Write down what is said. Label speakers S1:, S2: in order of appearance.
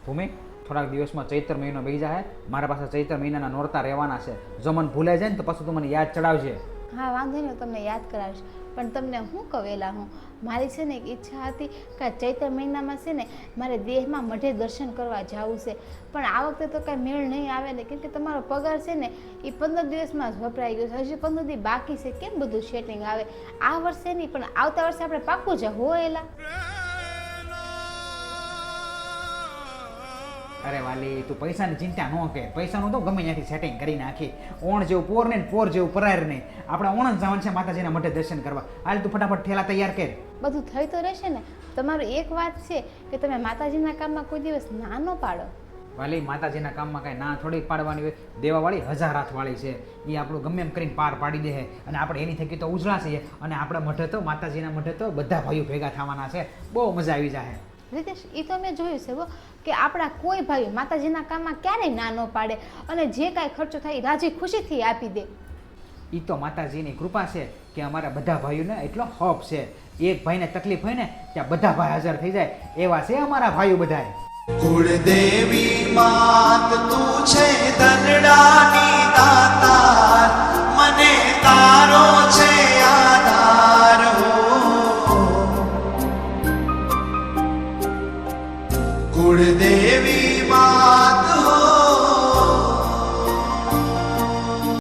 S1: ભૂમિ થોડાક દિવસમાં ચૈત્ર મહિનો બેસી જાય, મારા પાસે ચૈત્ર મહિનાના નોરતા રહેવાના છે. જો મને ભૂલાઈ જાય ને તો પછી તું મને યાદ ચડાવજે.
S2: હા વાંધો નહીં, તમને યાદ કરાવીશ. પણ તમને હું કવેલા હું મારી છે ને એક ઈચ્છા હતી કે આ ચૈત્ર મહિનામાં છે ને મારે દેહમાં મઢે દર્શન કરવા જવું છે. પણ આ વખતે તો કાંઈ મેળ નહીં આવે ને, કેમ કે તમારો પગાર છે ને એ 15 દિવસમાં જ વપરાઈ ગયો છે. હજી 15 દિવસ બાકી છે, કેમ બધું સેટિંગ આવે? આ વર્ષે નહીં પણ આવતા વર્ષે આપણે પાક્કું જ હોયેલા.
S1: અરે વાલી, તું પૈસાની ચિંતા ન કર. પૈસાનું તો ગમે ત્યાંથી સેટિંગ કરી નાખી. ઓણ જેવું પોર ને પોર જેવું પરાર નહીં. આપણે ઓણ જ જવાનું છે માતાજીના મઢે દર્શન કરવા. હાલ તું ફટાફટ ઠેલા તૈયાર કર.
S2: બધું થઈ તો રહેશે ને. તમારું એક વાત છે કે તમે માતાજીના કામમાં કોઈ દિવસ ના ન પાડો.
S1: વાલી, માતાજીના કામમાં કાંઈ ના થોડી પાડવાની હોય. દેવાવાળી 1000 હાથવાળી છે. એ આપણું ગમે એમ કરીને પાર પાડી દે. અને આપણે એની થકી તો ઉજળા છીએ. અને આપણા મઢે તો માતાજીના મઢે તો બધા ભાઈઓ ભેગા થવાના છે. બહુ મજા આવી જાય.
S2: રીતેશ, એ તો મેં જોયું છે કે આપણા કોઈ ભાઈઓ માતાજીના કામમાં ક્યારેય ના ન પાડે અને જે કાંઈ ખર્ચો થાય એ રાજી ખુશીથી આપી દે.
S1: એ તો માતાજીની કૃપા છે કે અમારા બધા ભાઈઓને એટલો હક છે. એક ભાઈને તકલીફ હોય ને ત્યાં બધા ભાઈ હાજર થઈ જાય. એવા છે અમારા ભાઈઓ બધા.
S3: કુળદેવી માત તું છે દનડાની દાતાર, મને તારો છે આધાર હો. કુળદેવી